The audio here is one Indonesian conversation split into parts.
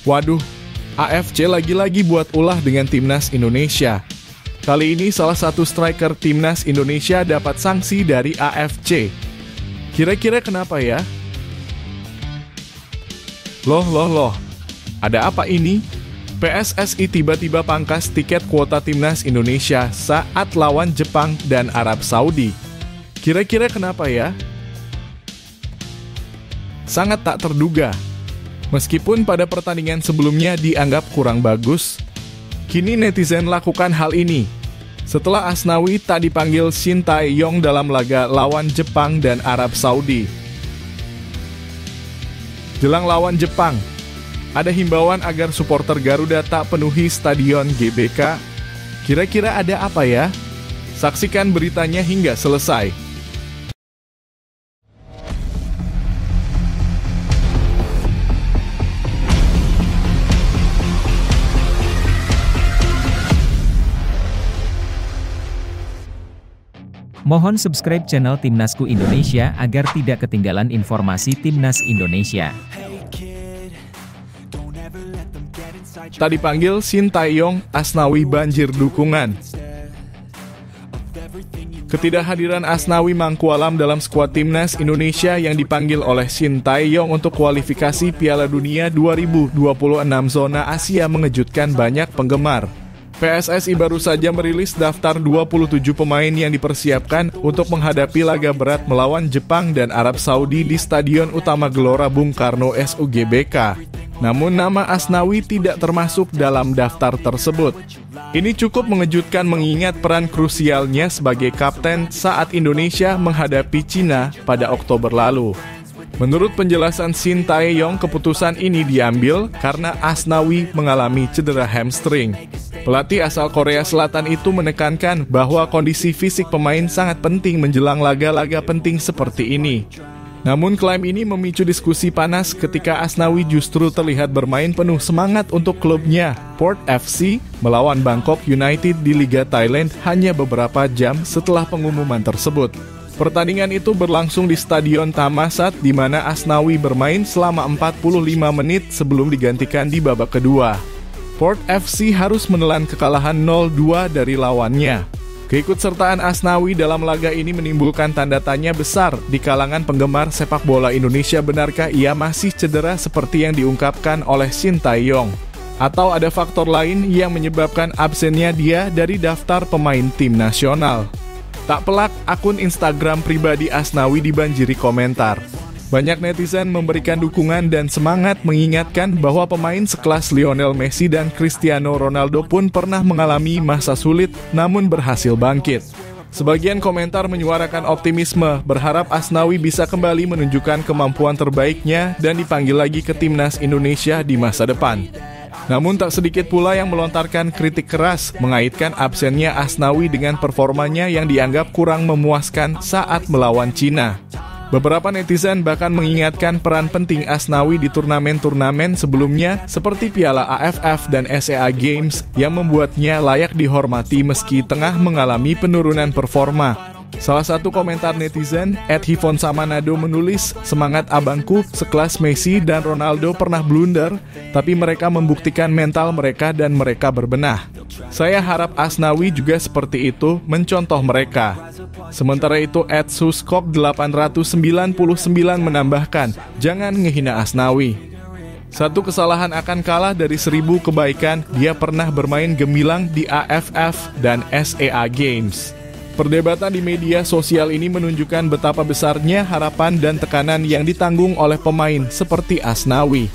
Waduh, AFC lagi-lagi buat ulah dengan timnas Indonesia. Kali ini salah satu striker timnas Indonesia dapat sanksi dari AFC. Kira-kira kenapa ya? Loh, ada apa ini? PSSI tiba-tiba pangkas tiket kuota timnas Indonesia saat lawan Jepang dan Arab Saudi. Kira-kira kenapa ya? Sangat tak terduga. Meskipun pada pertandingan sebelumnya dianggap kurang bagus, kini netizen lakukan hal ini. Setelah Asnawi tak dipanggil Shin Tae-yong dalam laga lawan Jepang dan Arab Saudi. Jelang lawan Jepang, ada himbauan agar supporter Garuda tak penuhi Stadion GBK. Kira-kira ada apa ya? Saksikan beritanya hingga selesai. Mohon subscribe channel Timnasku Indonesia agar tidak ketinggalan informasi Timnas Indonesia. Tak dipanggil Shin Tae-yong, Asnawi banjir dukungan. Ketidakhadiran Asnawi Mangkualam dalam skuad Timnas Indonesia yang dipanggil oleh Shin Tae-yong untuk kualifikasi Piala Dunia 2026 zona Asia mengejutkan banyak penggemar. PSSI baru saja merilis daftar 27 pemain yang dipersiapkan untuk menghadapi laga berat melawan Jepang dan Arab Saudi di Stadion Utama Gelora Bung Karno SUGBK. Namun nama Asnawi tidak termasuk dalam daftar tersebut. Ini cukup mengejutkan mengingat peran krusialnya sebagai kapten saat Indonesia menghadapi Cina pada Oktober lalu. Menurut penjelasan Shin Tae-yong, keputusan ini diambil karena Asnawi mengalami cedera hamstring. Pelatih asal Korea Selatan itu menekankan bahwa kondisi fisik pemain sangat penting menjelang laga-laga penting seperti ini. Namun klaim ini memicu diskusi panas ketika Asnawi justru terlihat bermain penuh semangat untuk klubnya, Port FC, melawan Bangkok United di Liga Thailand hanya beberapa jam setelah pengumuman tersebut. Pertandingan itu berlangsung di Stadion Thammasat di mana Asnawi bermain selama 45 menit sebelum digantikan di babak kedua. Port FC harus menelan kekalahan 0-2 dari lawannya. Keikutsertaan Asnawi dalam laga ini menimbulkan tanda tanya besar di kalangan penggemar sepak bola Indonesia. Benarkah ia masih cedera seperti yang diungkapkan oleh Shin Tae-yong? Atau ada faktor lain yang menyebabkan absennya dia dari daftar pemain tim nasional? Tak pelak, akun Instagram pribadi Asnawi dibanjiri komentar. Banyak netizen memberikan dukungan dan semangat mengingatkan bahwa pemain sekelas Lionel Messi dan Cristiano Ronaldo pun pernah mengalami masa sulit namun berhasil bangkit. Sebagian komentar menyuarakan optimisme, berharap Asnawi bisa kembali menunjukkan kemampuan terbaiknya dan dipanggil lagi ke Timnas Indonesia di masa depan. Namun tak sedikit pula yang melontarkan kritik keras mengaitkan absennya Asnawi dengan performanya yang dianggap kurang memuaskan saat melawan Cina. Beberapa netizen bahkan mengingatkan peran penting Asnawi di turnamen-turnamen sebelumnya seperti Piala AFF dan SEA Games yang membuatnya layak dihormati meski tengah mengalami penurunan performa. Salah satu komentar netizen, @hivonsamanado menulis, "Semangat abangku, sekelas Messi dan Ronaldo pernah blunder, tapi mereka membuktikan mental mereka dan mereka berbenah. Saya harap Asnawi juga seperti itu, mencontoh mereka." Sementara itu, @suskok899 menambahkan, "Jangan ngehina Asnawi. Satu kesalahan akan kalah dari 1000 kebaikan, dia pernah bermain gemilang di AFF dan SEA Games." Perdebatan di media sosial ini menunjukkan betapa besarnya harapan dan tekanan yang ditanggung oleh pemain seperti Asnawi.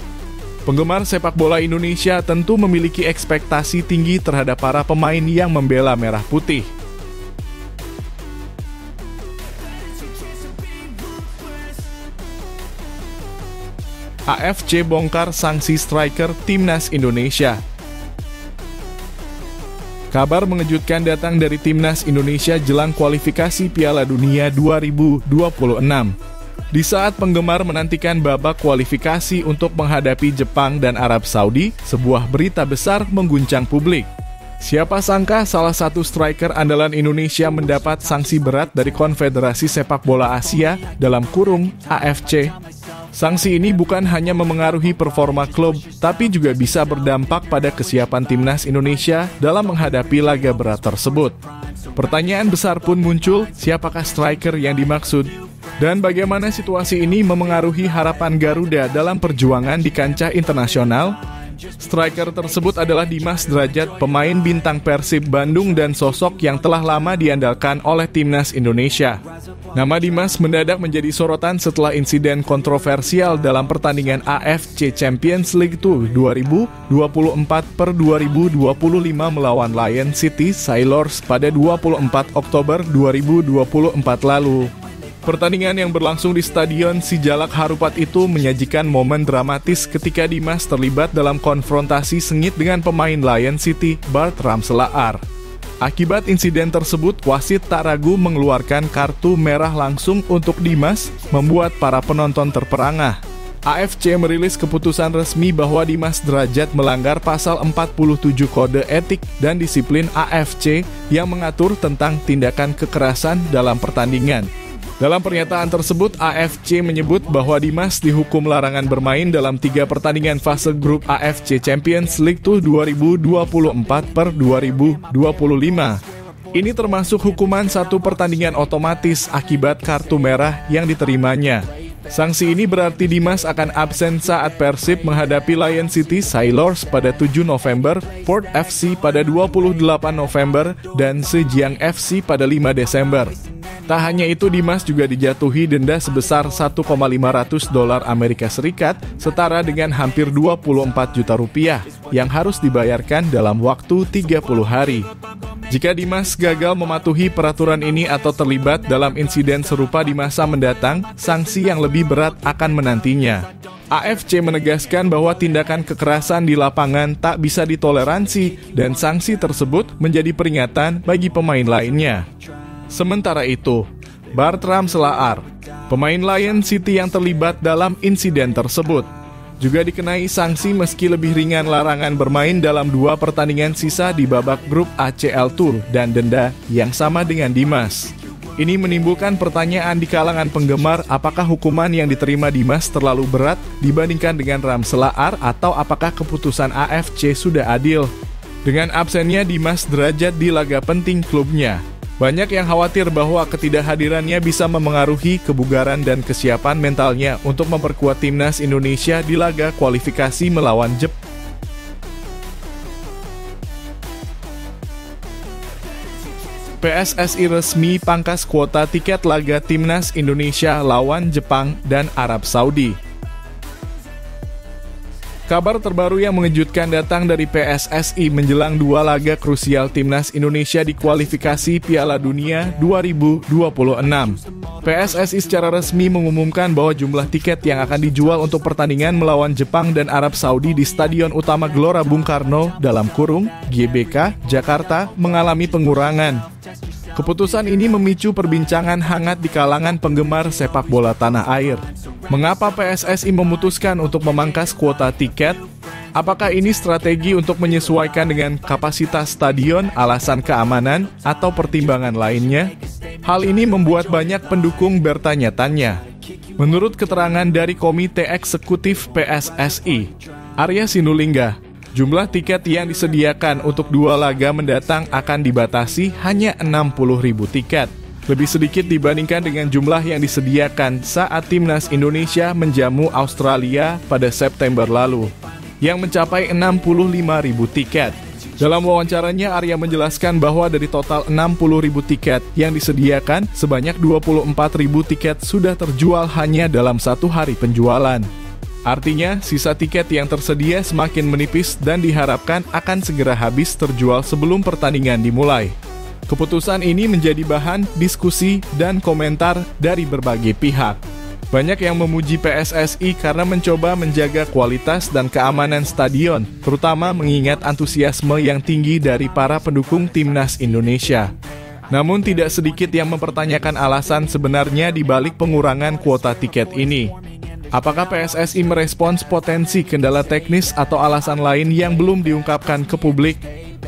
Penggemar sepak bola Indonesia tentu memiliki ekspektasi tinggi terhadap para pemain yang membela merah putih. AFC bongkar sanksi striker Timnas Indonesia. Kabar mengejutkan datang dari Timnas Indonesia jelang kualifikasi Piala Dunia 2026. Di saat penggemar menantikan babak kualifikasi untuk menghadapi Jepang dan Arab Saudi, sebuah berita besar mengguncang publik. Siapa sangka salah satu striker andalan Indonesia mendapat sanksi berat dari Konfederasi Sepak Bola Asia (AFC). Sanksi ini bukan hanya memengaruhi performa klub, tapi juga bisa berdampak pada kesiapan timnas Indonesia dalam menghadapi laga berat tersebut. Pertanyaan besar pun muncul, siapakah striker yang dimaksud? Dan bagaimana situasi ini memengaruhi harapan Garuda dalam perjuangan di kancah internasional? Striker tersebut adalah Dimas Drajat, pemain bintang Persib Bandung dan sosok yang telah lama diandalkan oleh timnas Indonesia. Nama Dimas mendadak menjadi sorotan setelah insiden kontroversial dalam pertandingan AFC Champions League 2024/2025 melawan Lion City Sailors pada 24 Oktober 2024 lalu. Pertandingan yang berlangsung di Stadion Sijalak Harupat itu menyajikan momen dramatis ketika Dimas terlibat dalam konfrontasi sengit dengan pemain Lion City, Bartram Selaar. Akibat insiden tersebut, wasit tak ragu mengeluarkan kartu merah langsung untuk Dimas, membuat para penonton terperangah. AFC merilis keputusan resmi bahwa Dimas Drajat melanggar pasal 47 Kode Etik dan Disiplin AFC yang mengatur tentang tindakan kekerasan dalam pertandingan. Dalam pernyataan tersebut, AFC menyebut bahwa Dimas dihukum larangan bermain dalam 3 pertandingan fase grup AFC Champions League 2024/2025. Ini termasuk hukuman 1 pertandingan otomatis akibat kartu merah yang diterimanya. Sanksi ini berarti Dimas akan absen saat Persib menghadapi Lion City Sailors pada 7 November, Port FC pada 28 November, dan Zhejiang FC pada 5 Desember. Tak hanya itu, Dimas juga dijatuhi denda sebesar $1,500 Amerika Serikat, setara dengan hampir 24 juta rupiah, yang harus dibayarkan dalam waktu 30 hari. Jika Dimas gagal mematuhi peraturan ini atau terlibat dalam insiden serupa di masa mendatang, sanksi yang lebih berat akan menantinya. AFC menegaskan bahwa tindakan kekerasan di lapangan tak bisa ditoleransi dan sanksi tersebut menjadi peringatan bagi pemain lainnya. Sementara itu, Bartram Selaar, pemain Lion City yang terlibat dalam insiden tersebut, juga dikenai sanksi meski lebih ringan larangan bermain dalam 2 pertandingan sisa di babak grup ACL Tour dan denda yang sama dengan Dimas. Ini menimbulkan pertanyaan di kalangan penggemar, apakah hukuman yang diterima Dimas terlalu berat dibandingkan dengan Ram Selaar atau apakah keputusan AFC sudah adil? Dengan absennya Dimas Drajat di laga penting klubnya, banyak yang khawatir bahwa ketidakhadirannya bisa memengaruhi kebugaran dan kesiapan mentalnya untuk memperkuat timnas Indonesia di laga kualifikasi melawan Jepang. PSSI resmi pangkas kuota tiket laga timnas Indonesia lawan Jepang dan Arab Saudi. Kabar terbaru yang mengejutkan datang dari PSSI menjelang 2 laga krusial timnas Indonesia di kualifikasi Piala Dunia 2026. PSSI secara resmi mengumumkan bahwa jumlah tiket yang akan dijual untuk pertandingan melawan Jepang dan Arab Saudi di Stadion Utama Gelora Bung Karno (GBK) Jakarta mengalami pengurangan. Keputusan ini memicu perbincangan hangat di kalangan penggemar sepak bola tanah air. Mengapa PSSI memutuskan untuk memangkas kuota tiket? Apakah ini strategi untuk menyesuaikan dengan kapasitas stadion, alasan keamanan, atau pertimbangan lainnya? Hal ini membuat banyak pendukung bertanya-tanya. Menurut keterangan dari Komite Eksekutif PSSI, Arya Sinulinga, jumlah tiket yang disediakan untuk 2 laga mendatang akan dibatasi hanya 60.000 tiket. Lebih sedikit dibandingkan dengan jumlah yang disediakan saat timnas Indonesia menjamu Australia pada September lalu, yang mencapai 65.000 tiket. Dalam wawancaranya, Arya menjelaskan bahwa dari total 60.000 tiket yang disediakan, sebanyak 24.000 tiket sudah terjual hanya dalam 1 hari penjualan. Artinya, sisa tiket yang tersedia semakin menipis dan diharapkan akan segera habis terjual sebelum pertandingan dimulai. Keputusan ini menjadi bahan diskusi dan komentar dari berbagai pihak. Banyak yang memuji PSSI karena mencoba menjaga kualitas dan keamanan stadion, terutama mengingat antusiasme yang tinggi dari para pendukung timnas Indonesia. Namun tidak sedikit yang mempertanyakan alasan sebenarnya di balik pengurangan kuota tiket ini. Apakah PSSI merespons potensi kendala teknis atau alasan lain yang belum diungkapkan ke publik?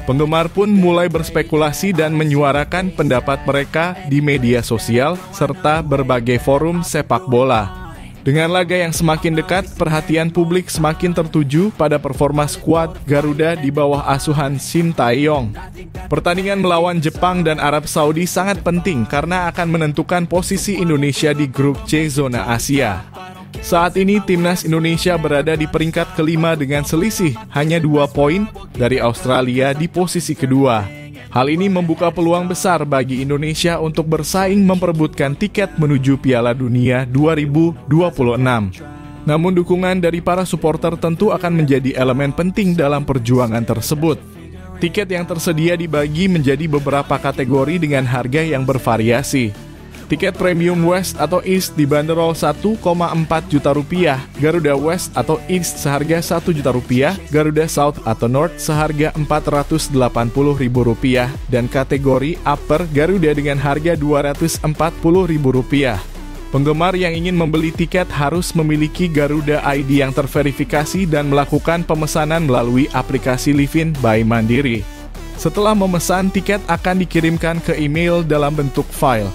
Penggemar pun mulai berspekulasi dan menyuarakan pendapat mereka di media sosial serta berbagai forum sepak bola. Dengan laga yang semakin dekat, perhatian publik semakin tertuju pada performa skuad Garuda di bawah asuhan Shin Tae-yong. Pertandingan melawan Jepang dan Arab Saudi sangat penting karena akan menentukan posisi Indonesia di grup C zona Asia. Saat ini timnas Indonesia berada di peringkat kelima dengan selisih hanya 2 poin dari Australia di posisi kedua. Hal ini membuka peluang besar bagi Indonesia untuk bersaing memperebutkan tiket menuju Piala Dunia 2026. Namun dukungan dari para supporter tentu akan menjadi elemen penting dalam perjuangan tersebut. Tiket yang tersedia dibagi menjadi beberapa kategori dengan harga yang bervariasi. Tiket Premium West atau East dibanderol Rp1,4 juta, Garuda West atau East seharga Rp1 juta, Garuda South atau North seharga Rp480.000, dan kategori Upper Garuda dengan harga Rp240.000. Penggemar yang ingin membeli tiket harus memiliki Garuda ID yang terverifikasi dan melakukan pemesanan melalui aplikasi Livin by Mandiri. Setelah memesan, tiket akan dikirimkan ke email dalam bentuk file.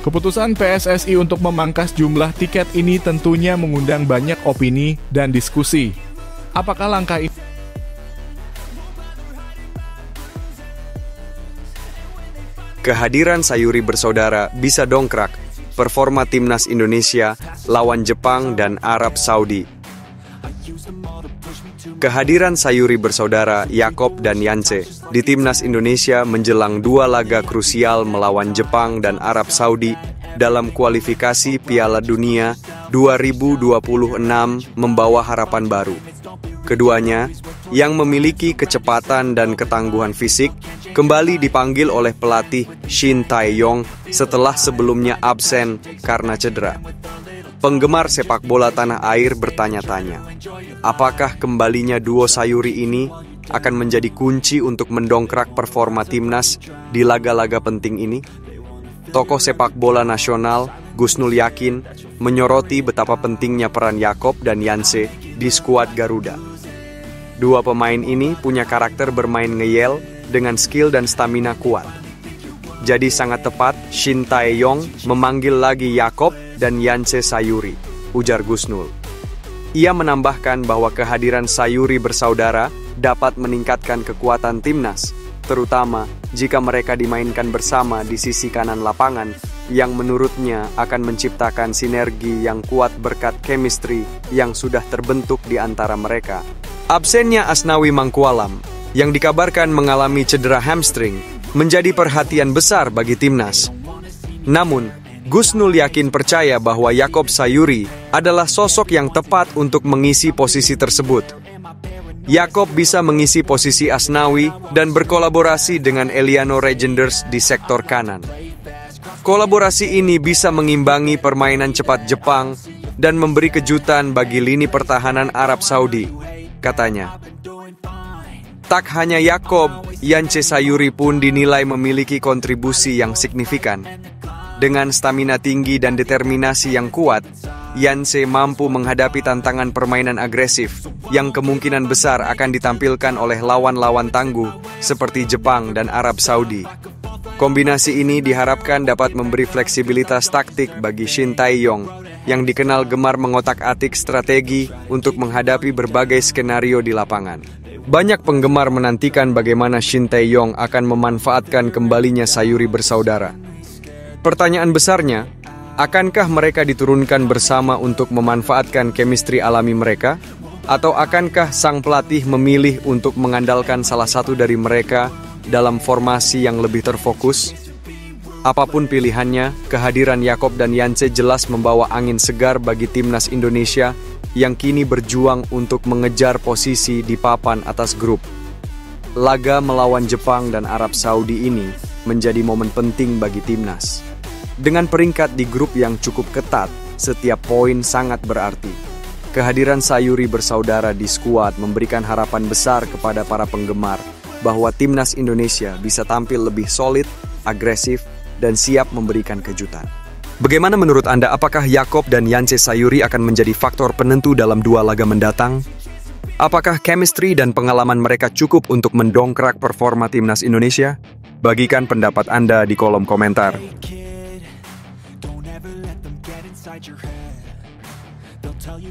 Keputusan PSSI untuk memangkas jumlah tiket ini tentunya mengundang banyak opini dan diskusi. Apakah langkah ini? Kehadiran Sayuri bersaudara bisa dongkrak performa timnas Indonesia lawan Jepang dan Arab Saudi. Kehadiran Sayuri bersaudara Yakob dan Yance di timnas Indonesia menjelang 2 laga krusial melawan Jepang dan Arab Saudi dalam kualifikasi Piala Dunia 2026 membawa harapan baru. Keduanya, yang memiliki kecepatan dan ketangguhan fisik, kembali dipanggil oleh pelatih Shin Tae-yong setelah sebelumnya absen karena cedera. Penggemar sepak bola tanah air bertanya-tanya, apakah kembalinya duo Sayuri ini akan menjadi kunci untuk mendongkrak performa timnas di laga-laga penting ini? Tokoh sepak bola nasional, Gusnul Yakin, menyoroti betapa pentingnya peran Yakob dan Yance di skuad Garuda. Dua pemain ini punya karakter bermain ngeyel dengan skill dan stamina kuat. Jadi sangat tepat Shin Tae-yong memanggil lagi Yakob dan Yance Sayuri, ujar Gusnul. Ia menambahkan bahwa kehadiran Sayuri bersaudara dapat meningkatkan kekuatan timnas, terutama jika mereka dimainkan bersama di sisi kanan lapangan, yang menurutnya akan menciptakan sinergi yang kuat berkat chemistry yang sudah terbentuk di antara mereka. Absennya Asnawi Mangkualam, yang dikabarkan mengalami cedera hamstring, menjadi perhatian besar bagi timnas. Namun, Gusnul Yakin percaya bahwa Yakob Sayuri adalah sosok yang tepat untuk mengisi posisi tersebut. Yakob bisa mengisi posisi Asnawi dan berkolaborasi dengan Eliano Regenders di sektor kanan. Kolaborasi ini bisa mengimbangi permainan cepat Jepang dan memberi kejutan bagi lini pertahanan Arab Saudi, katanya. Tak hanya Yakob, Yance Sayuri pun dinilai memiliki kontribusi yang signifikan. Dengan stamina tinggi dan determinasi yang kuat, Yance mampu menghadapi tantangan permainan agresif yang kemungkinan besar akan ditampilkan oleh lawan-lawan tangguh seperti Jepang dan Arab Saudi. Kombinasi ini diharapkan dapat memberi fleksibilitas taktik bagi Shin Tae-yong yang dikenal gemar mengotak-atik strategi untuk menghadapi berbagai skenario di lapangan. Banyak penggemar menantikan bagaimana Shin Tae-yong akan memanfaatkan kembalinya Sayuri bersaudara. Pertanyaan besarnya, akankah mereka diturunkan bersama untuk memanfaatkan chemistry alami mereka? Atau akankah sang pelatih memilih untuk mengandalkan salah satu dari mereka dalam formasi yang lebih terfokus? Apapun pilihannya, kehadiran Yakob dan Yance jelas membawa angin segar bagi timnas Indonesia yang kini berjuang untuk mengejar posisi di papan atas grup. Laga melawan Jepang dan Arab Saudi ini menjadi momen penting bagi timnas. Dengan peringkat di grup yang cukup ketat, setiap poin sangat berarti. Kehadiran Sayuri bersaudara di skuad memberikan harapan besar kepada para penggemar bahwa timnas Indonesia bisa tampil lebih solid, agresif, dan siap memberikan kejutan. Bagaimana menurut Anda, apakah Yakob dan Yance Sayuri akan menjadi faktor penentu dalam 2 laga mendatang? Apakah chemistry dan pengalaman mereka cukup untuk mendongkrak performa timnas Indonesia? Bagikan pendapat Anda di kolom komentar.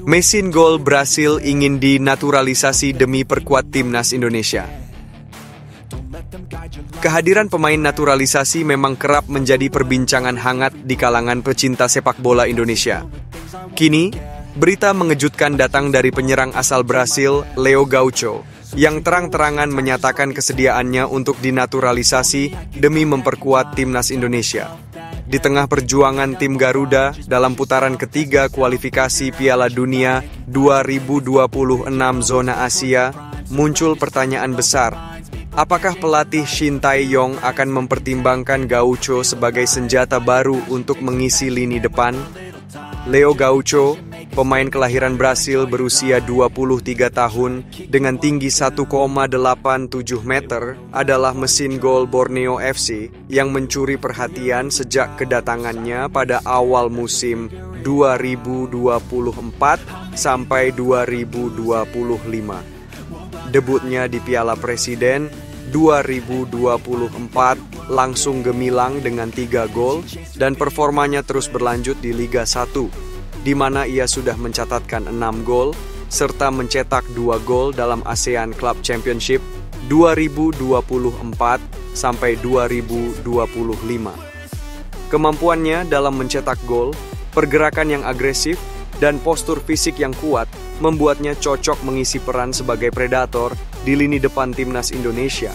Mesin gol Brasil ingin dinaturalisasi demi perkuat timnas Indonesia. Kehadiran pemain naturalisasi memang kerap menjadi perbincangan hangat di kalangan pecinta sepak bola Indonesia. Kini, berita mengejutkan datang dari penyerang asal Brasil, Leo Gaucho, yang terang-terangan menyatakan kesediaannya untuk dinaturalisasi demi memperkuat timnas Indonesia. Di tengah perjuangan tim Garuda dalam putaran ketiga kualifikasi Piala Dunia 2026 zona Asia, muncul pertanyaan besar. Apakah pelatih Shin Tae-yong akan mempertimbangkan Gaucho sebagai senjata baru untuk mengisi lini depan? Leo Gaucho, pemain kelahiran Brasil berusia 23 tahun dengan tinggi 1,87 meter, adalah mesin gol Borneo FC yang mencuri perhatian sejak kedatangannya pada awal musim 2024 sampai 2025. Debutnya di Piala Presiden 2024 langsung gemilang dengan 3 gol dan performanya terus berlanjut di Liga 1, di mana ia sudah mencatatkan 6 gol serta mencetak 2 gol dalam ASEAN Club Championship 2024 sampai 2025. Kemampuannya dalam mencetak gol, pergerakan yang agresif, dan postur fisik yang kuat membuatnya cocok mengisi peran sebagai predator di lini depan timnas Indonesia.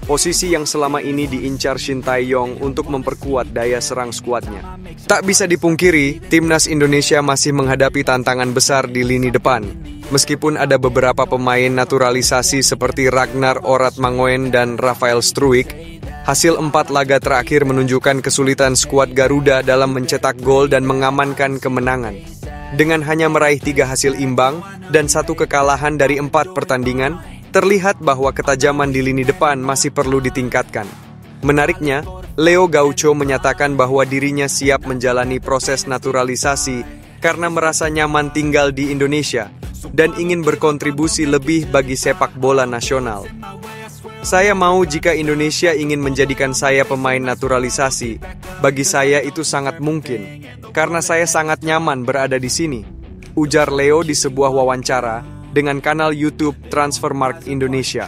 Posisi yang selama ini diincar Shin Tae-yong untuk memperkuat daya serang skuadnya. Tak bisa dipungkiri, timnas Indonesia masih menghadapi tantangan besar di lini depan. Meskipun ada beberapa pemain naturalisasi seperti Ragnar Oratmangoen dan Rafael Struijk, hasil 4 laga terakhir menunjukkan kesulitan skuad Garuda dalam mencetak gol dan mengamankan kemenangan. Dengan hanya meraih 3 hasil imbang dan 1 kekalahan dari 4 pertandingan, terlihat bahwa ketajaman di lini depan masih perlu ditingkatkan. Menariknya, Leo Gaucho menyatakan bahwa dirinya siap menjalani proses naturalisasi karena merasa nyaman tinggal di Indonesia dan ingin berkontribusi lebih bagi sepak bola nasional. Saya mau jika Indonesia ingin menjadikan saya pemain naturalisasi. Bagi saya itu sangat mungkin, karena saya sangat nyaman berada di sini, ujar Leo di sebuah wawancara dengan kanal YouTube Transfermarkt Indonesia.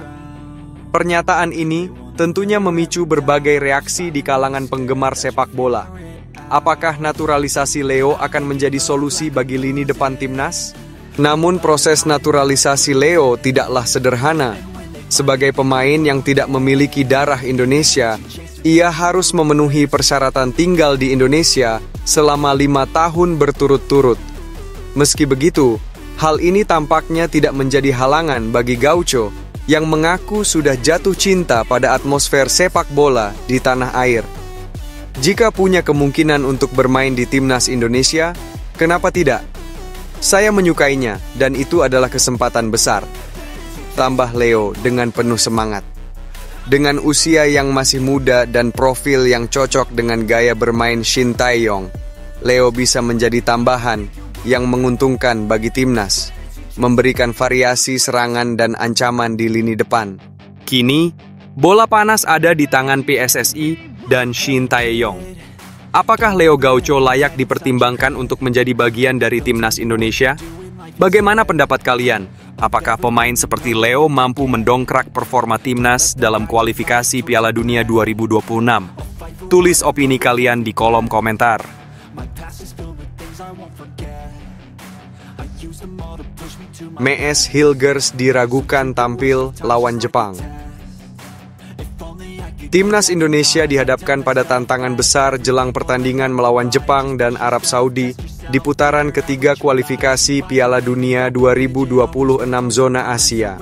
Pernyataan ini tentunya memicu berbagai reaksi di kalangan penggemar sepak bola. Apakah naturalisasi Leo akan menjadi solusi bagi lini depan timnas? Namun proses naturalisasi Leo tidaklah sederhana. Sebagai pemain yang tidak memiliki darah Indonesia, ia harus memenuhi persyaratan tinggal di Indonesia selama 5 tahun berturut-turut. Meski begitu, hal ini tampaknya tidak menjadi halangan bagi Gaucho yang mengaku sudah jatuh cinta pada atmosfer sepak bola di tanah air. Jika punya kemungkinan untuk bermain di timnas Indonesia, kenapa tidak? Saya menyukainya dan itu adalah kesempatan besar. Tambah Leo dengan penuh semangat. Dengan usia yang masih muda dan profil yang cocok dengan gaya bermain Shin Tae-yong, Leo bisa menjadi tambahan yang menguntungkan bagi timnas, memberikan variasi serangan dan ancaman di lini depan. Kini, bola panas ada di tangan PSSI dan Shin Tae-yong. Apakah Leo Gaucho layak dipertimbangkan untuk menjadi bagian dari timnas Indonesia? Bagaimana pendapat kalian? Apakah pemain seperti Leo mampu mendongkrak performa timnas dalam kualifikasi Piala Dunia 2026? Tulis opini kalian di kolom komentar. Mees Hilgers diragukan tampil lawan Jepang. Timnas Indonesia dihadapkan pada tantangan besar jelang pertandingan melawan Jepang dan Arab Saudi di putaran ketiga kualifikasi Piala Dunia 2026 zona Asia.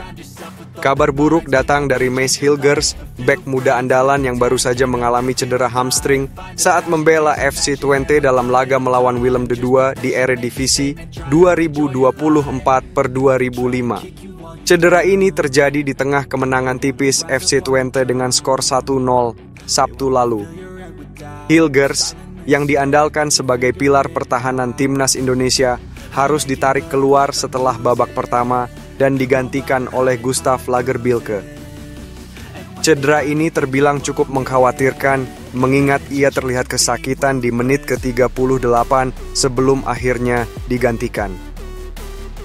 Kabar buruk datang dari Mees Hilgers, bek muda andalan yang baru saja mengalami cedera hamstring saat membela FC Twente dalam laga melawan Willem II di Eredivisie 2024/2005. Cedera ini terjadi di tengah kemenangan tipis FC Twente dengan skor 1-0 Sabtu lalu. Hilgers, yang diandalkan sebagai pilar pertahanan timnas Indonesia, harus ditarik keluar setelah babak pertama dan digantikan oleh Gustav Lagerbielke. Cedera ini terbilang cukup mengkhawatirkan, mengingat ia terlihat kesakitan di menit ke-38 sebelum akhirnya digantikan.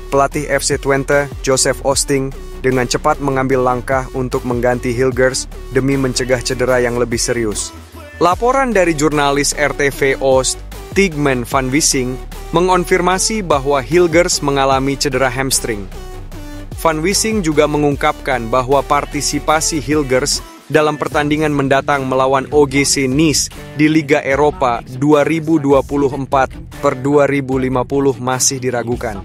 pelatih FC Twente, Joseph Oosting, dengan cepat mengambil langkah untuk mengganti Hilgers demi mencegah cedera yang lebih serius. Laporan dari jurnalis RTV Oost, Tigman van Wissing, mengonfirmasi bahwa Hilgers mengalami cedera hamstring. Van Wissing juga mengungkapkan bahwa partisipasi Hilgers dalam pertandingan mendatang melawan OGC Nice di Liga Eropa 2024/2050 masih diragukan.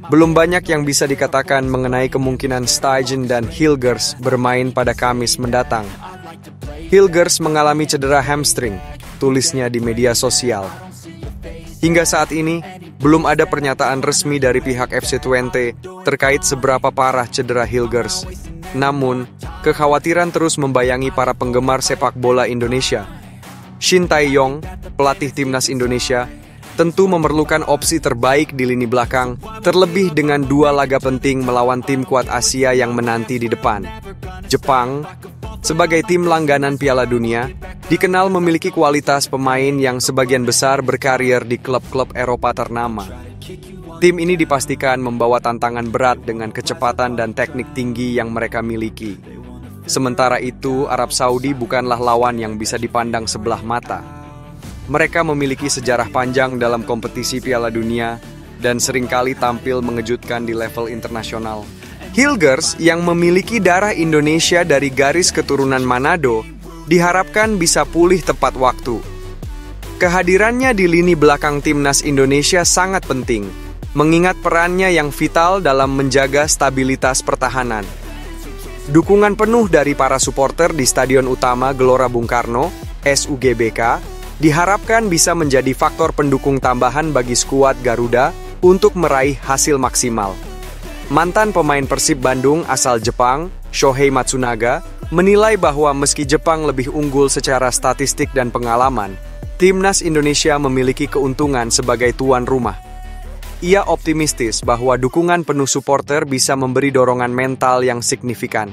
Belum banyak yang bisa dikatakan mengenai kemungkinan Stuyven dan Hilgers bermain pada Kamis mendatang. Hilgers mengalami cedera hamstring, tulisnya di media sosial. Hingga saat ini, belum ada pernyataan resmi dari pihak FC Twente terkait seberapa parah cedera Hilgers. Namun, kekhawatiran terus membayangi para penggemar sepak bola Indonesia. Shin Tae-yong, pelatih timnas Indonesia, tentu memerlukan opsi terbaik di lini belakang, terlebih dengan 2 laga penting melawan tim kuat Asia yang menanti di depan. Jepang, sebagai tim langganan Piala Dunia, dikenal memiliki kualitas pemain yang sebagian besar berkarir di klub-klub Eropa ternama. Tim ini dipastikan membawa tantangan berat dengan kecepatan dan teknik tinggi yang mereka miliki. Sementara itu, Arab Saudi bukanlah lawan yang bisa dipandang sebelah mata. Mereka memiliki sejarah panjang dalam kompetisi Piala Dunia dan seringkali tampil mengejutkan di level internasional. Hilgers yang memiliki darah Indonesia dari garis keturunan Manado diharapkan bisa pulih tepat waktu. Kehadirannya di lini belakang timnas Indonesia sangat penting, mengingat perannya yang vital dalam menjaga stabilitas pertahanan. Dukungan penuh dari para supporter di Stadion Utama Gelora Bung Karno, SUGBK, diharapkan bisa menjadi faktor pendukung tambahan bagi skuad Garuda untuk meraih hasil maksimal. Mantan pemain Persib Bandung asal Jepang, Shohei Matsunaga, menilai bahwa meski Jepang lebih unggul secara statistik dan pengalaman, timnas Indonesia memiliki keuntungan sebagai tuan rumah. Ia optimistis bahwa dukungan penuh supporter bisa memberi dorongan mental yang signifikan.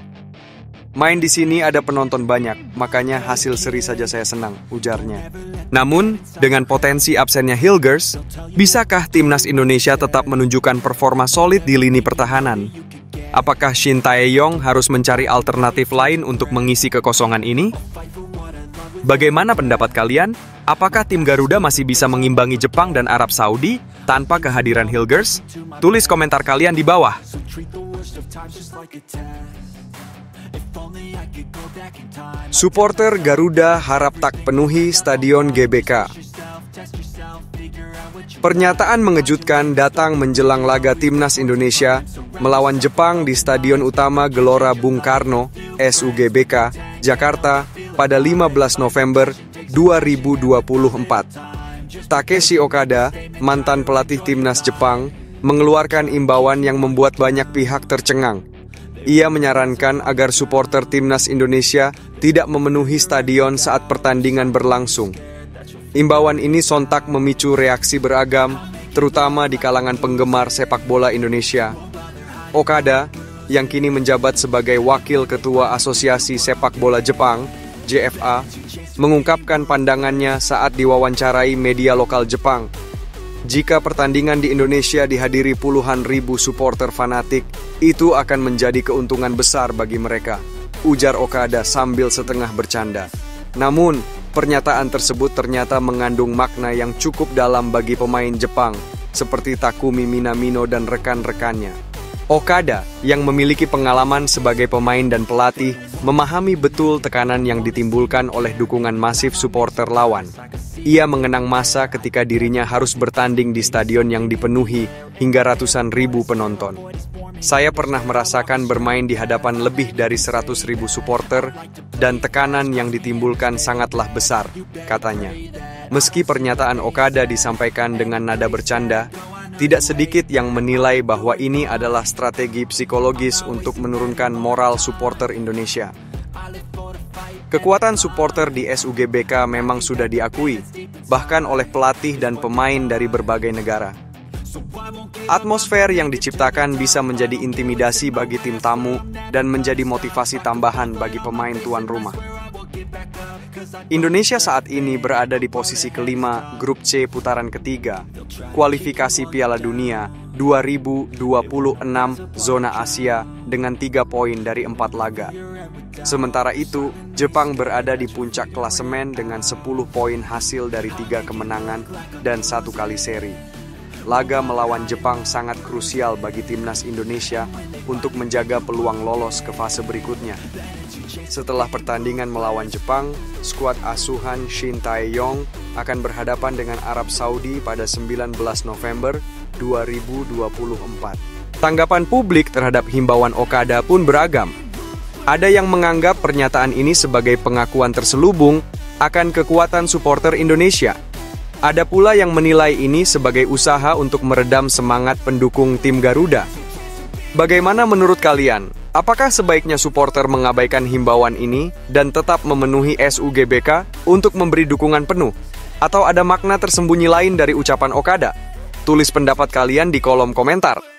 Main di sini ada penonton banyak, makanya hasil seri saja saya senang, ujarnya. Namun, dengan potensi absennya Hilgers, bisakah timnas Indonesia tetap menunjukkan performa solid di lini pertahanan? Apakah Shin Tae-yong harus mencari alternatif lain untuk mengisi kekosongan ini? Bagaimana pendapat kalian? Apakah tim Garuda masih bisa mengimbangi Jepang dan Arab Saudi tanpa kehadiran Hilgers? Tulis komentar kalian di bawah. Supporter Garuda harap tak penuhi Stadion GBK. Pernyataan mengejutkan datang menjelang laga timnas Indonesia melawan Jepang di Stadion Utama Gelora Bung Karno, SUGBK, Jakarta pada 15 November 2024. Takeshi Okada, mantan pelatih timnas Jepang, mengeluarkan imbauan yang membuat banyak pihak tercengang. Ia menyarankan agar supporter timnas Indonesia tidak memenuhi stadion saat pertandingan berlangsung. Imbauan ini sontak memicu reaksi beragam, terutama di kalangan penggemar sepak bola Indonesia. Okada, yang kini menjabat sebagai Wakil Ketua Asosiasi Sepak Bola Jepang, JFA, mengungkapkan pandangannya saat diwawancarai media lokal Jepang. Jika pertandingan di Indonesia dihadiri puluhan ribu supporter fanatik, itu akan menjadi keuntungan besar bagi mereka, ujar Okada sambil setengah bercanda. Namun, pernyataan tersebut ternyata mengandung makna yang cukup dalam bagi pemain Jepang, seperti Takumi Minamino dan rekan-rekannya. Okada, yang memiliki pengalaman sebagai pemain dan pelatih, memahami betul tekanan yang ditimbulkan oleh dukungan masif supporter lawan. Ia mengenang masa ketika dirinya harus bertanding di stadion yang dipenuhi hingga ratusan ribu penonton. Saya pernah merasakan bermain di hadapan lebih dari 100.000 supporter dan tekanan yang ditimbulkan sangatlah besar, katanya. Meski pernyataan Okada disampaikan dengan nada bercanda, tidak sedikit yang menilai bahwa ini adalah strategi psikologis untuk menurunkan moral supporter Indonesia. Kekuatan supporter di SUGBK memang sudah diakui, bahkan oleh pelatih dan pemain dari berbagai negara. Atmosfer yang diciptakan bisa menjadi intimidasi bagi tim tamu dan menjadi motivasi tambahan bagi pemain tuan rumah. Indonesia saat ini berada di posisi kelima Grup C putaran ketiga, kualifikasi Piala Dunia 2026 zona Asia dengan 3 poin dari 4 laga. Sementara itu, Jepang berada di puncak klasemen dengan 10 poin hasil dari 3 kemenangan dan 1 kali seri. Laga melawan Jepang sangat krusial bagi timnas Indonesia untuk menjaga peluang lolos ke fase berikutnya. Setelah pertandingan melawan Jepang, skuad asuhan Shin Tae-yong akan berhadapan dengan Arab Saudi pada 19 November 2024. Tanggapan publik terhadap himbauan Okada pun beragam. Ada yang menganggap pernyataan ini sebagai pengakuan terselubung akan kekuatan supporter Indonesia. Ada pula yang menilai ini sebagai usaha untuk meredam semangat pendukung tim Garuda. Bagaimana menurut kalian? Apakah sebaiknya supporter mengabaikan himbauan ini dan tetap memenuhi SUGBK untuk memberi dukungan penuh? Atau ada makna tersembunyi lain dari ucapan Okada? Tulis pendapat kalian di kolom komentar.